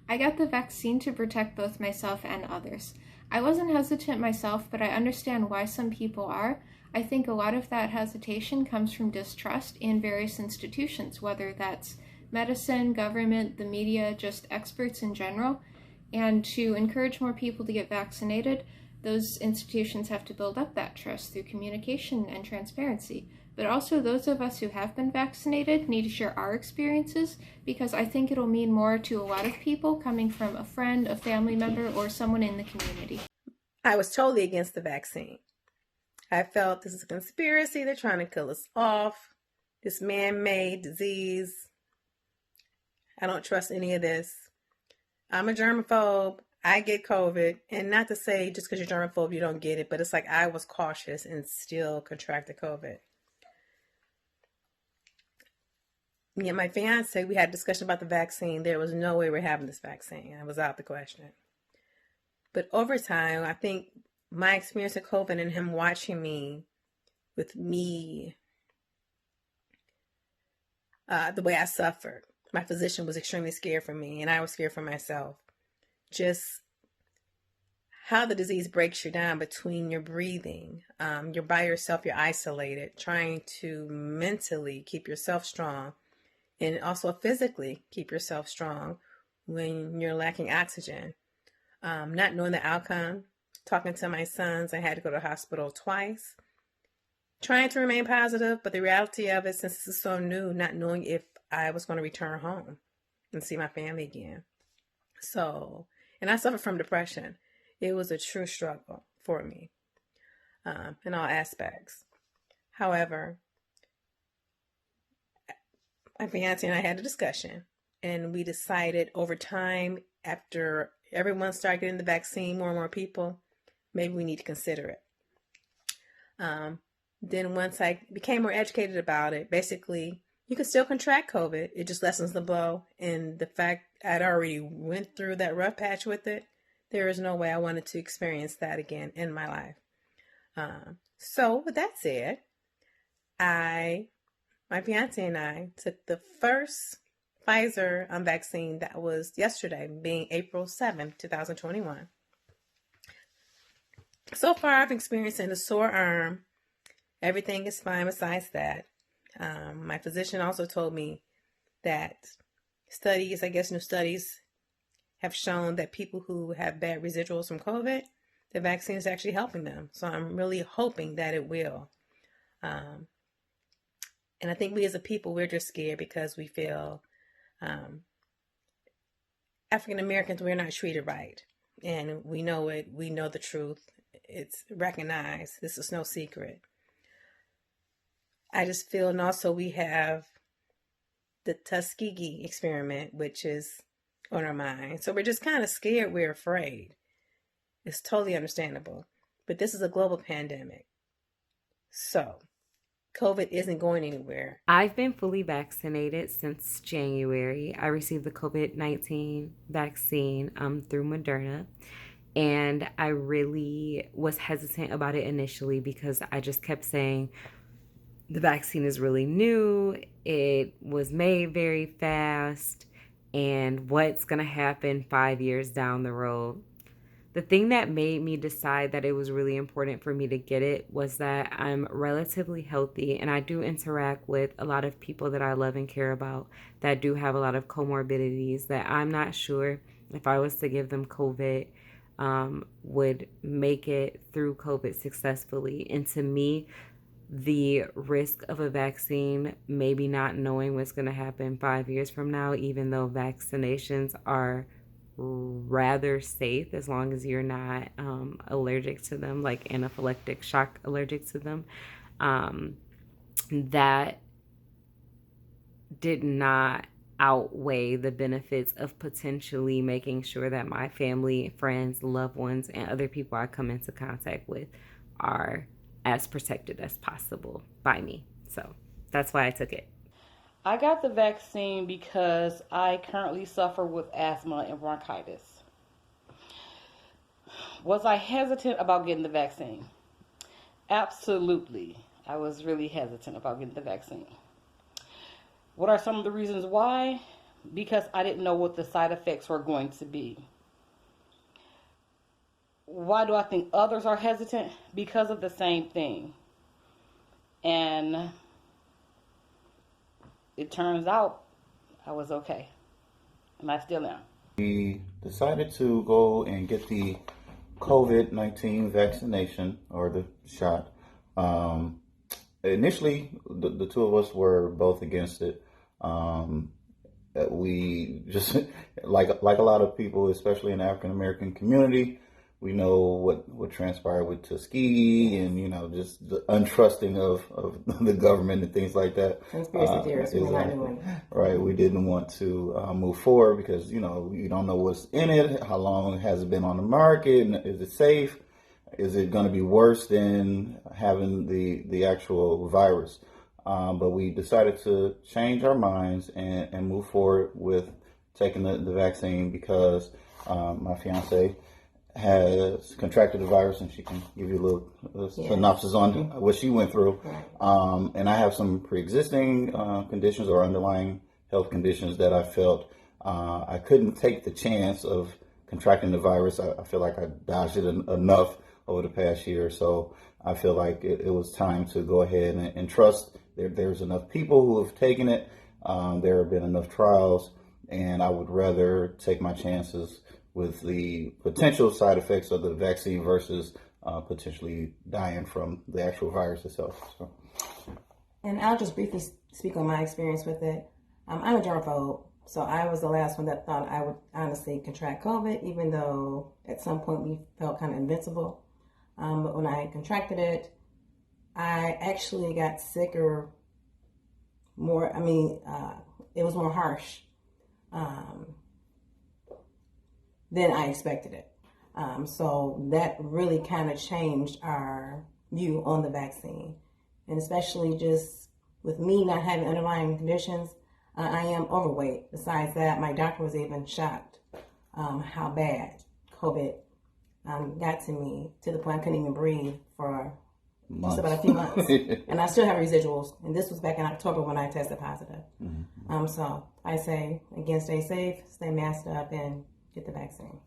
I got the vaccine to protect both myself and others. I wasn't hesitant myself, but I understand why some people are. I think a lot of that hesitation comes from distrust in various institutions, whether that's medicine, government, the media, just experts in general. And to encourage more people to get vaccinated, those institutions have to build up that trust through communication and transparency. But also, those of us who have been vaccinated need to share our experiences, because I think it'll mean more to a lot of people coming from a friend, a family member, or someone in the community. I was totally against the vaccine. I felt this is a conspiracy. They're trying to kill us off. This man-made disease. I don't trust any of this. I'm a germaphobe. I get COVID. And not to say just because you're germaphobe, you don't get it. But it's like I was cautious and still contracted COVID. Me and my fiance, we had a discussion about the vaccine. There was no way we're having this vaccine. It was out the question. But over time, I think my experience with COVID and him watching me, with me, the way I suffered, my physician was extremely scared for me, and I was scared for myself. Just how the disease breaks you down between your breathing. You're by yourself, you're isolated, trying to mentally keep yourself strong and also physically keep yourself strong when you're lacking oxygen. Not knowing the outcome, talking to my sons, I had to go to the hospital twice, trying to remain positive, but the reality of it, since this is so new, not knowing if I was going to return home and see my family again. So, and I suffered from depression. It was a true struggle for me in all aspects. However, my fiance and I had a discussion, and we decided over time, after everyone started getting the vaccine, more and more people, maybe we need to consider it. Then once I became more educated about it, basically, you can still contract COVID. It just lessens the blow. And the fact I'd already went through that rough patch with it, there is no way I wanted to experience that again in my life. So with that said, my fiance and I took the first Pfizer vaccine that was yesterday, being April 7th, 2021. So far, I've experienced a sore arm. Everything is fine besides that. My physician also told me that new studies have shown that people who have bad residuals from COVID, the vaccine is actually helping them. So I'm really hoping that it will. And I think we as a people, we're just scared because we feel African Americans, we're not treated right. And we know it. We know the truth. It's recognized. This is no secret. I just feel, and also we have the Tuskegee experiment, which is on our mind. So we're just kind of scared. We're afraid. It's totally understandable. But this is a global pandemic. So COVID isn't going anywhere. I've been fully vaccinated since January. I received the COVID-19 vaccine through Moderna. And I really was hesitant about it initially because I just kept saying, the vaccine is really new. It was made very fast. And what's going to happen 5 years down the road? The thing that made me decide that it was really important for me to get it was that I'm relatively healthy and I do interact with a lot of people that I love and care about that do have a lot of comorbidities that I'm not sure if I was to give them COVID would make it through COVID successfully. And to me, the risk of a vaccine, maybe not knowing what's going to happen 5 years from now, even though vaccinations are rather safe as long as you're not allergic to them, like anaphylactic shock allergic to them, that did not outweigh the benefits of potentially making sure that my family, friends, loved ones, and other people I come into contact with are as protected as possible by me. So that's why I took it. I got the vaccine because I currently suffer with asthma and bronchitis. Was I hesitant about getting the vaccine? Absolutely. I was really hesitant about getting the vaccine. What are some of the reasons why? because I didn't know what the side effects were going to be. Why do I think others are hesitant? Because of the same thing. And it turns out I was okay. And I still am. We decided to go and get the COVID-19 vaccination, or the shot. Initially, the two of us were both against it. We just, like a lot of people, especially in the African American community, we know what transpired with Tuskegee, and just the untrusting of the government and things like that. Conspiracy theorists, we're not doing it. Right, we didn't want to move forward because you don't know what's in it, how long has it been on the market, and is it safe? Is it going to be worse than having the actual virus? But we decided to change our minds and move forward with taking the vaccine because my fiance has contracted the virus, and she can give you a little synopsis on what she went through. Right. And I have some pre-existing conditions or underlying health conditions that I felt I couldn't take the chance of contracting the virus. I feel like I dodged it enough over the past year, so I feel like it was time to go ahead and trust. There's enough people who have taken it. There have been enough trials, and I would rather take my chances with the potential side effects of the vaccine versus potentially dying from the actual virus itself. So. And I'll just briefly speak on my experience with it. I'm a germaphobe, so I was the last one that thought I would honestly contract COVID, even though at some point we felt kind of invincible. But when I contracted it, I actually got sicker more. It was more harsh than I expected it. So that really kind of changed our view on the vaccine. And especially just with me not having underlying conditions, I am overweight. Besides that, my doctor was even shocked how bad COVID got to me, to the point I couldn't even breathe for just about a few months. And I still have residuals. And this was back in October when I tested positive. Mm-hmm. So I say, again, stay safe, stay masked up, and get the vaccine.